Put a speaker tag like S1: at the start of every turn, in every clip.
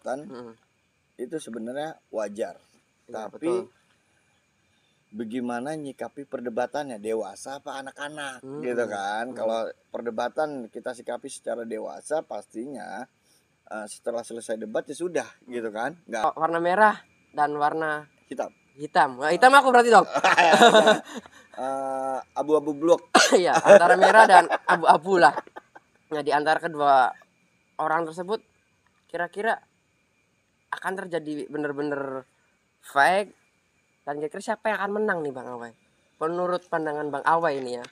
S1: perdebatan itu sebenarnya wajar.
S2: Ya,
S1: Tapi
S2: betul.
S1: bagaimana nyikapi perdebatannya, dewasa apa anak-anak gitu kan. Kalau perdebatan kita sikapi secara dewasa, pastinya setelah selesai debat ya sudah gitu kan, nggak
S2: Warna merah dan warna
S1: hitam.
S2: Wah, hitam aku berarti dong.
S1: Abu-abu blok.
S2: Iya, antara merah dan abu-abu lah. Nah, di antara kedua orang tersebut kira-kira akan terjadi bener-bener fake, dan kira-kira siapa yang akan menang nih Bang Awai? Menurut pandangan Bang Awai ini ya.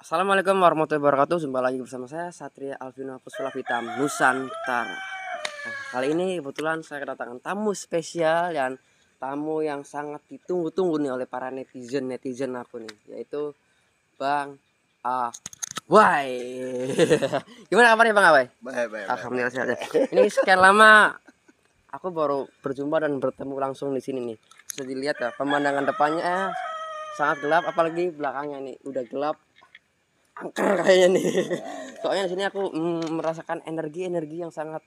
S2: Assalamualaikum warahmatullahi wabarakatuh. Jumpa lagi bersama saya Satria Alvino Pesulap Hitam Nusantara. Nah, kali ini kebetulan saya kedatangan tamu spesial dan tamu yang sangat ditunggu-tunggu nih oleh para netizen aku nih, yaitu Bang Awai. Gimana kabarnya Bang Awai?
S1: Baik.
S2: Alhamdulillah sehat. Ini sekian lama aku baru berjumpa dan bertemu langsung di sini nih. Bisa dilihat ya, pemandangan depannya sangat gelap, apalagi belakangnya nih udah gelap angker kayaknya nih. Soalnya di sini aku merasakan energi yang sangat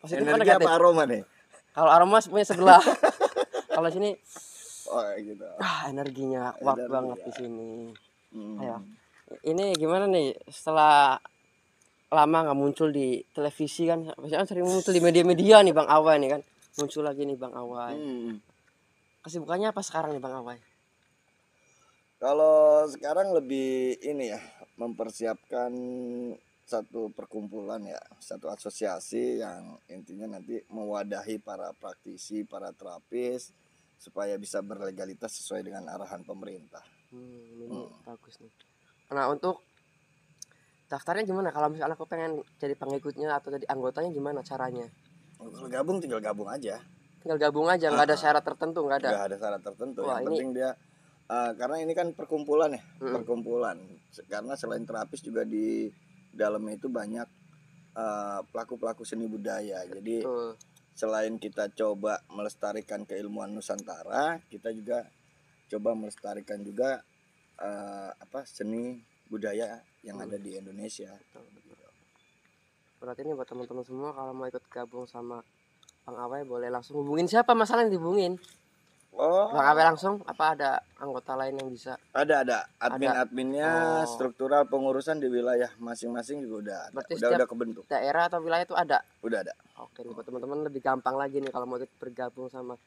S2: positif.
S1: Energi
S2: negatif?
S1: apa aroma nih?
S2: Kalau aroma punya sebelah. Kalau sini
S1: Gitu.
S2: Energinya kuat banget di sini. Ayo.
S1: Hmm.
S2: Ini gimana nih setelah lama nggak muncul di televisi kan? Biasanya sering muncul di media-media nih Bang Awai nih kan. Muncul lagi nih Bang Awai. Kesibukannya apa sekarang nih Bang Awai?
S1: Kalau sekarang lebih ini ya, mempersiapkan satu perkumpulan ya, satu asosiasi yang intinya nanti mewadahi para praktisi, para terapis supaya bisa berlegalitas sesuai dengan arahan pemerintah.
S2: Ini bagus nih. Nah, untuk daftarnya gimana? Kalau misalnya aku pengen jadi pengikutnya atau jadi anggotanya, gimana caranya?
S1: Kalau gabung tinggal gabung aja.
S2: Tinggal gabung aja, nggak ada syarat tertentu, nggak ada.
S1: Nggak ada syarat tertentu.
S2: Wah,
S1: yang penting dia karena ini kan perkumpulan ya, perkumpulan. Karena selain terapis juga di dalamnya itu banyak pelaku-pelaku seni budaya. Jadi selain kita coba melestarikan keilmuan Nusantara, kita juga coba melestarikan juga seni budaya yang ada di Indonesia.
S2: Berarti ini buat teman-teman semua, kalau mau ikut gabung sama Bang Awai boleh langsung hubungin siapa masalah yang dihubungin? Bang Awai langsung apa ada anggota lain yang bisa?
S1: Ada adminnya. Struktural pengurusan di wilayah masing-masing juga udah ada.
S2: Berarti
S1: udah kebentuk.
S2: Daerah atau wilayah itu ada?
S1: Udah ada.
S2: Oke, buat teman-teman lebih gampang lagi nih kalau mau ikut bergabung sama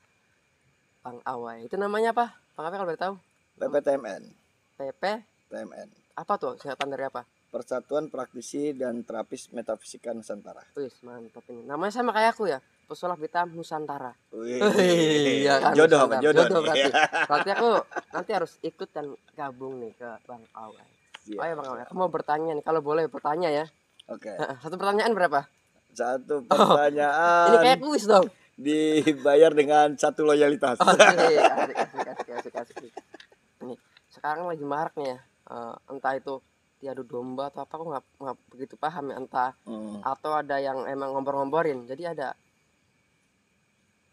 S2: Bang Awai. Itu namanya apa? Bang Awai kalau boleh tahu?
S1: PPTMN.
S2: PPTMN. Apa tuh? Singkatan dari apa?
S1: Persatuan Praktisi dan Terapis Metafisika Nusantara.
S2: Wih, mantap ini. Namanya sama kayak aku ya. Pesulap Hitam Nusantara.
S1: Iya kan. Jodoh
S2: berarti. Berarti aku nanti harus ikut dan gabung nih ke Bang Awai. Oh ya Bang Awai, aku mau bertanya nih, kalau boleh bertanya ya.
S1: Oke.
S2: Satu pertanyaan berapa?
S1: Satu pertanyaan.
S2: Ini kayak kuis dong.
S1: Dibayar dengan satu loyalitas.
S2: Asik. Nih, sekarang lagi marak nih ya. Entah itu diadu domba atau apa, aku nggak begitu paham ya, entah atau ada yang emang ngompor-ngomporin. Jadi ada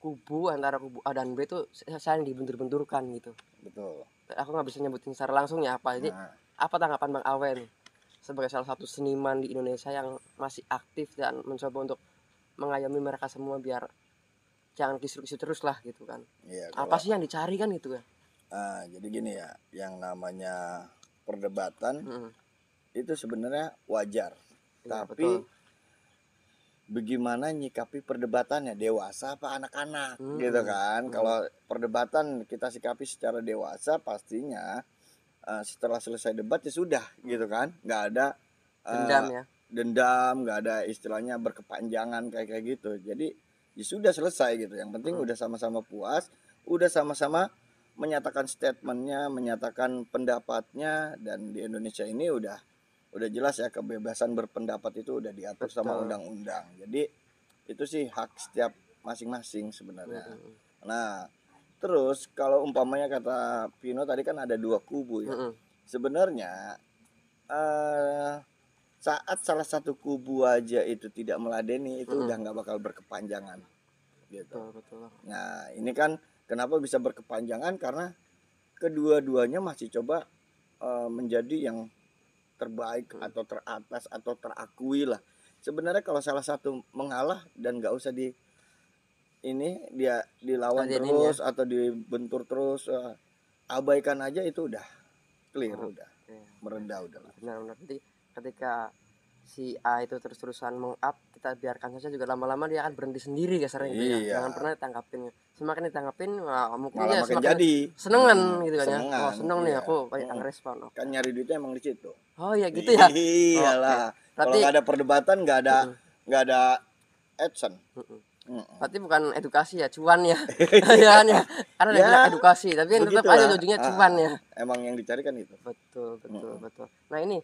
S2: kubu, antara kubu A dan B itu saling dibentur-benturkan gitu.
S1: Betul.
S2: Aku nggak bisa nyebutin secara langsung ya apa. Jadi apa tanggapan Bang Awai nih sebagai salah satu seniman di Indonesia yang masih aktif dan mencoba untuk mengayomi mereka semua biar jangan kisru-kisru terus lah gitu kan.
S1: Iya,
S2: apa sih yang dicari kan gitu ya?
S1: Jadi gini ya, yang namanya perdebatan itu sebenarnya wajar. Ya, tapi betul. Bagaimana nyikapi perdebatannya, dewasa apa anak-anak gitu kan. Kalau perdebatan kita sikapi secara dewasa, pastinya setelah selesai debat ya sudah gitu kan. Nggak ada dendam, nggak ada istilahnya berkepanjangan kayak gitu. Jadi ya sudah selesai gitu. Yang penting udah sama-sama puas, udah sama-sama menyatakan statementnya, menyatakan pendapatnya. Dan di Indonesia ini udah jelas ya, kebebasan berpendapat itu udah diatur sama undang-undang. Jadi itu sih hak setiap masing-masing sebenarnya. Nah, terus kalau umpamanya kata Pino tadi kan ada dua kubu ya. Sebenarnya saat salah satu kubu aja itu tidak meladeni, itu udah nggak bakal berkepanjangan gitu. Betul. Nah, ini kan kenapa bisa berkepanjangan, karena kedua-duanya masih coba menjadi yang terbaik atau teratas atau terakui lah. Sebenarnya kalau salah satu mengalah dan nggak usah ini dia dilawan
S2: Ladenin ya.
S1: terus atau dibentur terus, abaikan aja itu udah clear, udah
S2: Oke.
S1: merendah udah lah.
S2: Benar-benar. Jadi ketika si A itu terus-terusan meng-up, kita biarkan saja juga lama-lama dia akan berhenti sendiri kasarnya gitu ya.
S1: Iya.
S2: Jangan pernah ditanggapin. Semakin ditanggapin, wah, mungkin
S1: Malah
S2: dia
S1: makin
S2: semakin
S1: jadi
S2: senengan gitu kan ya.
S1: senengan,
S2: Wah, seneng nih
S1: iya.
S2: aku kayak ngerespon. Oke.
S1: Kan nyari duitnya emang di situ.
S2: Oh ya gitu ya.
S1: Iyalah.
S2: Oke.
S1: Kalau
S2: Berarti
S1: nggak ada perdebatan, nggak ada action.
S2: berarti bukan edukasi ya, cuan ya. Ya kan ya. Karena dia bilang edukasi, tapi kan tetap aja
S1: Begitulah.
S2: ujungnya cuan ya.
S1: Emang yang dicari kan itu.
S2: Betul. Nah ini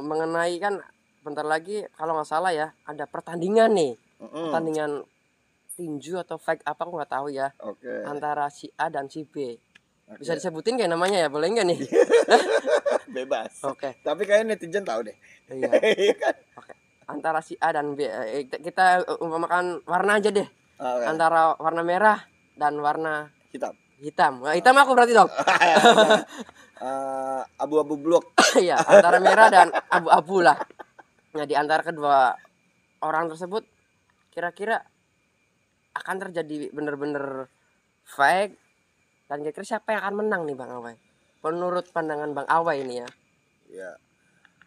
S2: mengenai kan bentar lagi kalau nggak salah ya ada pertandingan nih. Pertandingan tinju atau fight apa aku nggak tahu ya.
S1: Oke.
S2: Antara si A dan si B. Bisa disebutin kayak namanya ya, boleh nggak nih?
S1: Bebas.
S2: Oke.
S1: Tapi kayaknya netizen tahu deh.
S2: Iya.
S1: Kan?
S2: Oke. Antara si A dan B, kita umpamakan warna aja deh.
S1: Oke.
S2: Antara warna merah dan warna
S1: hitam.
S2: Nah, hitam aku berarti dong.
S1: Abu-abu blok.
S2: Iya, antara merah dan abu-abu lah. Nah, di antara kedua orang tersebut kira-kira akan terjadi bener-bener fight, dan kira-kira siapa yang akan menang nih Bang Awai? Menurut pandangan Bang Awai ini ya.
S1: Ya.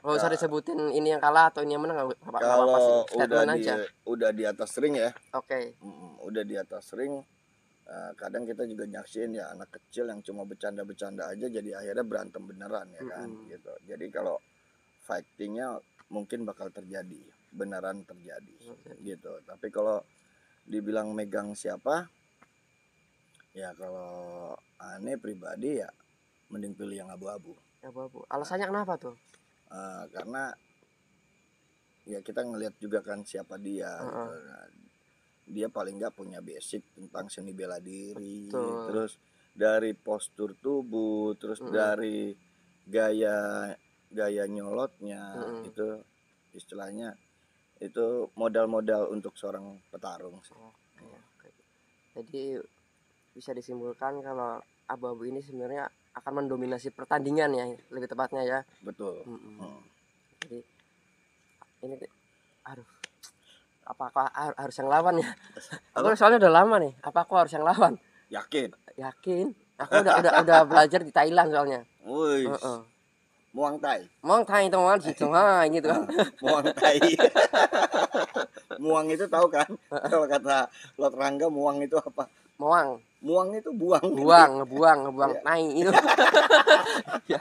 S2: Gak usah disebutin ini yang kalah atau ini yang menang, nggak apa-apa sih.
S1: Kalau
S2: Statement aja.
S1: udah di atas ring ya.
S2: Oke.
S1: Udah di atas ring, kadang kita juga nyaksiin ya anak kecil yang cuma bercanda-bercanda aja jadi akhirnya berantem beneran ya kan gitu. Jadi kalau fightingnya mungkin bakal terjadi, beneran terjadi gitu. Tapi kalau dibilang megang siapa, ya kalau aneh pribadi ya mending pilih yang abu-abu.
S2: Abu-abu. Alasannya kenapa tuh?
S1: Karena ya kita ngelihat juga kan siapa dia gitu. Nah, dia paling nggak punya basic tentang seni bela diri.
S2: Betul.
S1: Terus dari postur tubuh, terus dari gaya nyolotnya, itu istilahnya itu modal-modal untuk seorang petarung sih.
S2: Oke. Jadi bisa disimpulkan kalau abu-abu ini sebenarnya akan mendominasi pertandingan ya, lebih tepatnya ya.
S1: Betul.
S2: Jadi ini apakah harus yang lawan ya? Aku soalnya udah lama nih. Apa aku harus yang lawan?
S1: Yakin?
S2: Aku udah belajar di Thailand soalnya.
S1: Wih. Muang Thai.
S2: Muang Thai itu kan gitu gitu kan.
S1: Muang Thai. Muang itu tahu kan? Kalau kata Lot Rangga, muang itu apa? Muang itu buang.
S2: Ngebuang naik itu. Iya.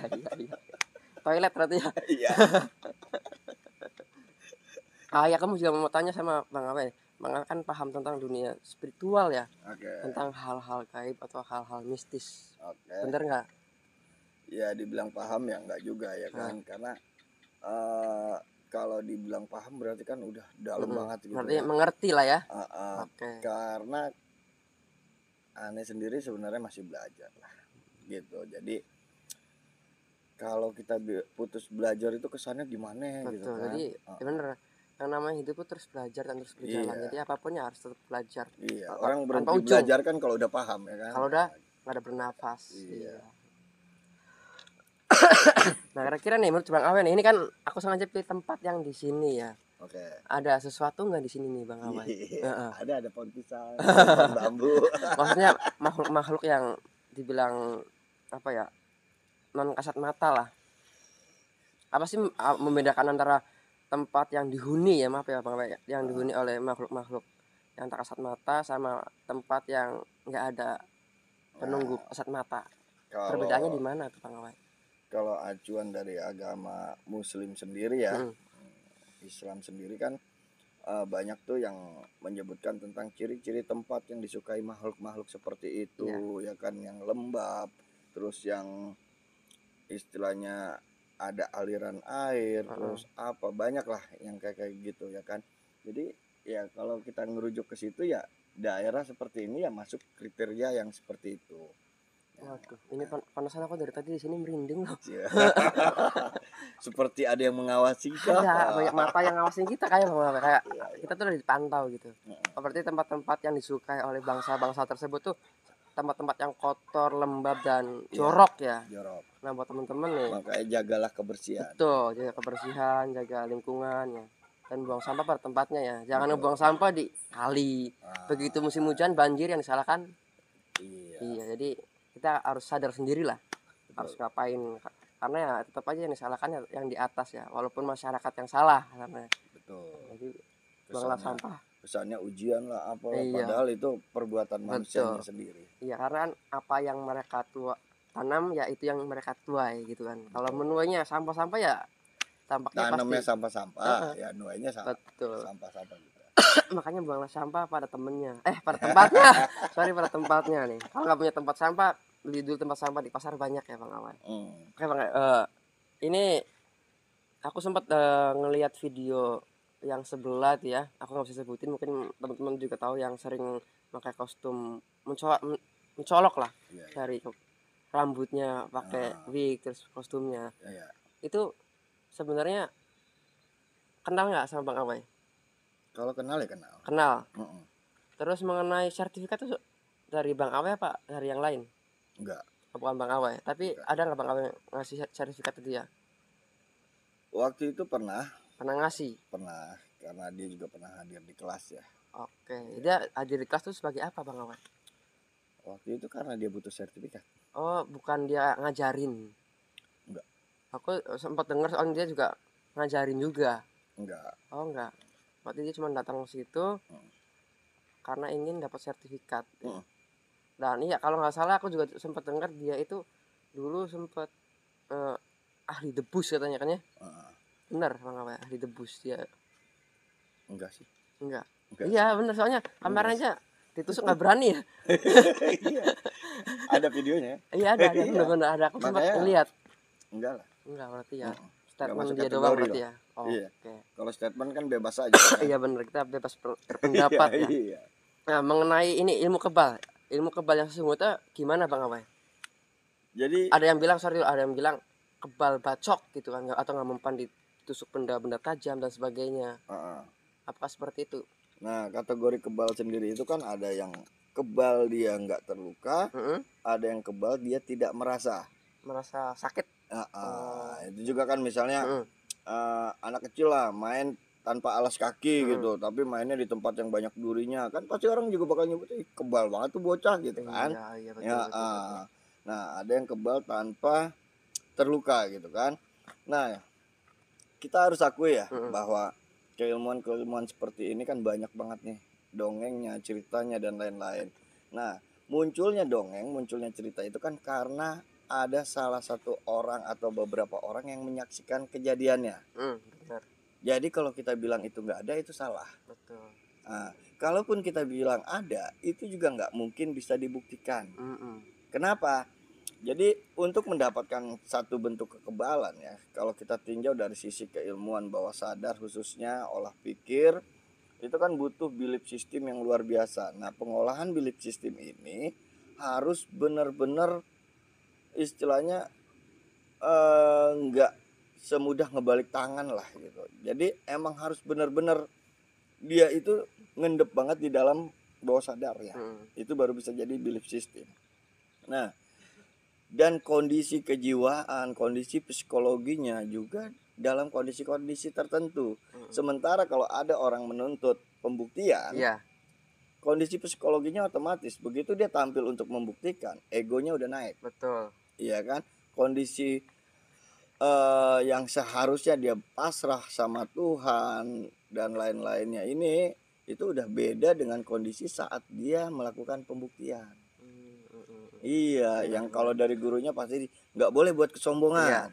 S2: Toilet berarti ya.
S1: Iya.
S2: Ya kamu juga mau tanya sama Bang Awe. Bang Awe kan paham tentang dunia spiritual ya. Tentang hal-hal gaib atau hal-hal mistis. Bener nggak?
S1: Ya dibilang paham ya nggak juga ya kan. Karena kalau dibilang paham berarti kan udah dalam banget gitu.
S2: Berarti mengerti lah ya.
S1: Karena aneh sendiri sebenarnya masih belajar lah gitu. Jadi kalau kita putus belajar itu kesannya gimana gitu kan.
S2: Jadi bener, yang namanya hidup itu terus belajar dan terus berjalan. Jadi apapun ya harus tetap belajar.
S1: Orang berhenti belajar kan kalau udah paham ya kan.
S2: Kalau udah nggak ada bernafas. Nah kira-kira nih menurut Bang Awen, ini kan aku sengaja pilih tempat yang di sini ya. Ada sesuatu nggak di sini nih Bang Awen?
S1: Ada pohon pisang, pohon bambu.
S2: Maksudnya makhluk yang dibilang apa ya, non kasat mata lah. Apa sih membedakan antara tempat yang dihuni ya, maaf ya Bang Awen, yang dihuni oleh makhluk-makhluk yang tak kasat mata sama tempat yang nggak ada penunggu kasat mata? Perbedaannya di mana tuh Bang Awen?
S1: Kalau acuan dari agama Muslim sendiri ya, Islam sendiri kan banyak tuh yang menyebutkan tentang ciri-ciri tempat yang disukai makhluk-makhluk seperti itu ya kan, yang lembab, terus yang istilahnya ada aliran air, terus apa banyak lah yang kayak gitu ya kan. Jadi ya kalau kita ngerujuk ke situ ya daerah seperti ini ya masuk kriteria yang seperti itu.
S2: Waduh, ini panasan aku dari tadi di sini merinding loh.
S1: Seperti ada yang mengawasi kita.
S2: Ada banyak mata yang ngawasin kita kayak kita tuh udah dipantau gitu. Berarti tempat-tempat yang disukai oleh bangsa-bangsa tersebut tuh tempat-tempat yang kotor, lembab dan
S1: Iya,
S2: jorok ya.
S1: jorok.
S2: Nah buat teman-teman nih,
S1: Makanya jagalah kebersihan.
S2: betul, jaga kebersihan, jaga lingkungan ya, dan buang sampah pada tempatnya ya. Jangan
S1: Betul.
S2: buang sampah di kali. Begitu
S1: Ah,
S2: musim hujan banjir yang disalahkan.
S1: iya,
S2: Iya, jadi kita harus sadar sendiri lah harus
S1: betul.
S2: ngapain. Karena ya tetap aja yang disalahkan yang di atas ya, walaupun masyarakat yang salah karena
S1: Betul.
S2: jadi buanglah
S1: Kesannya
S2: sampah.
S1: kesannya ujian lah apalah,
S2: Iya,
S1: padahal itu perbuatan manusianya
S2: betul.
S1: sendiri.
S2: Iya, karena kan apa yang mereka tanam ya itu yang mereka tuai gitu kan. Kalau
S1: Betul.
S2: menuainya sampah-sampah ya tampaknya pasti.
S1: Tanamnya sampah-sampah,
S2: Heeh,
S1: ya nuainya
S2: betul.
S1: sampah-sampah juga.
S2: Makanya buanglah sampah pada temennya. Pada tempatnya. Sorry, pada tempatnya nih. Kalau nggak punya tempat sampah, beli dulu tempat sampah di pasar banyak ya Bang Awan.
S1: Hmm.
S2: Oke Bang, ini aku sempat ngelihat video yang sebelah tuh ya. Aku nggak bisa sebutin, mungkin teman-teman juga tahu yang sering pakai kostum mencolok lah
S1: Iya, iya.
S2: dari rambutnya pakai
S1: Ah,
S2: wig terus kostumnya.
S1: iya.
S2: Itu sebenarnya kenal nggak sama Bang Awan?
S1: Kalau kenal ya kenal.
S2: Kenal.
S1: Mm-mm.
S2: Terus mengenai sertifikat itu dari Bang Awe apa dari yang lain?
S1: Enggak,
S2: Oh, bukan Bang Awe, tapi
S1: bukan.
S2: ada nggak Bang Awe ngasih sertifikat itu ya?
S1: Waktu itu pernah
S2: Pernah ngasih.
S1: karena dia juga pernah hadir di kelas ya.
S2: Oke, dia hadir di kelas tuh sebagai apa Bang Awe?
S1: Waktu itu karena dia butuh sertifikat.
S2: Oh, bukan dia ngajarin.
S1: Enggak,
S2: Aku sempat dengar soalnya dia juga ngajarin juga.
S1: enggak.
S2: Oh enggak, berarti dia cuma datang ke situ
S1: Hmm.
S2: karena ingin dapat sertifikat. Ya.
S1: Hmm.
S2: Dan iya kalau nggak salah aku juga sempat dengar dia itu dulu sempat eh, ahli debus katanya kan ya?
S1: Ah,
S2: Benar Bang Awe, ahli debus dia.
S1: enggak sih.
S2: Enggak.
S1: Enggak sih.
S2: Iya bener soalnya
S1: Enggak
S2: kameranya
S1: sih.
S2: aja ditusuk nggak berani ya.
S1: Iya, ada videonya.
S2: Iya ada
S1: Iya.
S2: bener-bener ada aku sempat
S1: Makanya
S2: ngeliat.
S1: enggak lah.
S2: Enggak berarti ya.
S1: Mm-mm. Enggak
S2: Statement
S1: masuk
S2: dia doang
S1: kategori
S2: berarti
S1: lah.
S2: ya.
S1: Iya.
S2: Oke.
S1: Kalau statement kan bebas aja kan ya.
S2: Iya bener kita bebas
S1: Iya,
S2: berpendapat ya.
S1: iya.
S2: Nah mengenai ini ilmu kebal. Ilmu kebal yang sesungguhnya gimana Bang Awai?
S1: Jadi
S2: Ada yang bilang sorry ada yang bilang kebal bacok gitu kan atau nggak mempan ditusuk benda-benda tajam dan sebagainya.
S1: ah, ah.
S2: Apakah seperti itu?
S1: Nah, kategori kebal sendiri itu kan ada yang kebal dia nggak terluka,
S2: Mm-mm.
S1: ada yang kebal dia tidak merasa.
S2: Merasa sakit.
S1: Itu juga kan misalnya
S2: Mm-mm.
S1: anak kecil lah main tanpa alas kaki
S2: Mm-mm.
S1: gitu, tapi mainnya di tempat yang banyak durinya, kan pasti orang juga bakal nyebut, "Ih, kebal banget tuh bocah," gitu kan.
S2: Iya betul,
S1: Ya,
S2: betul.
S1: nah ada yang kebal tanpa terluka gitu kan. Nah, kita harus akui ya
S2: Mm-mm.
S1: bahwa keilmuan-keilmuan seperti ini kan banyak banget nih dongengnya, ceritanya dan lain-lain. Nah, munculnya cerita itu kan karena ada salah satu orang atau beberapa orang yang menyaksikan kejadiannya.
S2: Benar
S1: Jadi kalau kita bilang itu nggak ada itu salah.
S2: betul.
S1: Nah, kalaupun kita bilang ada itu juga nggak mungkin bisa dibuktikan.
S2: Mm-mm.
S1: Kenapa? Jadi untuk mendapatkan satu bentuk kekebalan ya, kalau kita tinjau dari sisi keilmuan bawah sadar khususnya olah pikir, itu kan butuh belief system yang luar biasa. Nah, pengolahan belief system ini harus benar-benar istilahnya nggak semudah ngebalik tangan lah gitu. Jadi emang harus benar-benar dia itu ngendep banget di dalam bawah sadar ya. Itu baru bisa jadi belief system. Nah, dan kondisi kejiwaan, kondisi psikologinya juga dalam kondisi-kondisi tertentu. Sementara kalau ada orang menuntut pembuktian,
S2: Iya
S1: kondisi psikologinya otomatis begitu dia tampil untuk membuktikan, egonya udah naik.
S2: betul.
S1: Iya kan? Kondisi yang seharusnya dia pasrah sama Tuhan dan lain-lainnya ini itu udah beda dengan kondisi saat dia melakukan pembuktian. Iya, yang kalau dari gurunya pasti nggak boleh buat
S2: Iya.
S1: kesombongan.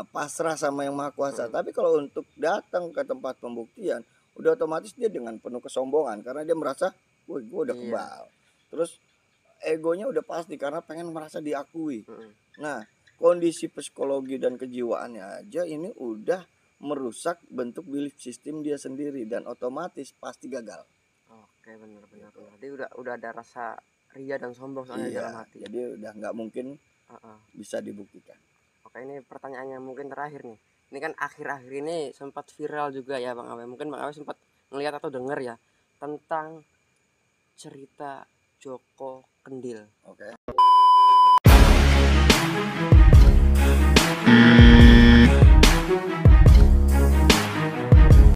S1: Pasrah sama yang maha kuasa. Tapi kalau untuk datang ke tempat pembuktian, udah otomatis dia dengan penuh kesombongan karena dia merasa, woi, gue udah
S2: Iya.
S1: kebal. Terus egonya udah pasti karena pengen merasa diakui. Nah, kondisi psikologi dan kejiwaannya aja ini udah merusak bentuk belief system dia sendiri dan otomatis pasti gagal.
S2: Oke benar. Jadi udah ada rasa ria dan sombong soalnya
S1: Iya,
S2: dalam hati.
S1: jadi udah nggak mungkin
S2: Heeh.
S1: bisa dibuktikan.
S2: Oke ini pertanyaannya mungkin terakhir nih. Ini kan akhir-akhir ini sempat viral juga ya Bang Awe. Mungkin Bang Awe sempat ngelihat atau dengar ya tentang cerita Joko Kendil.
S1: Oke.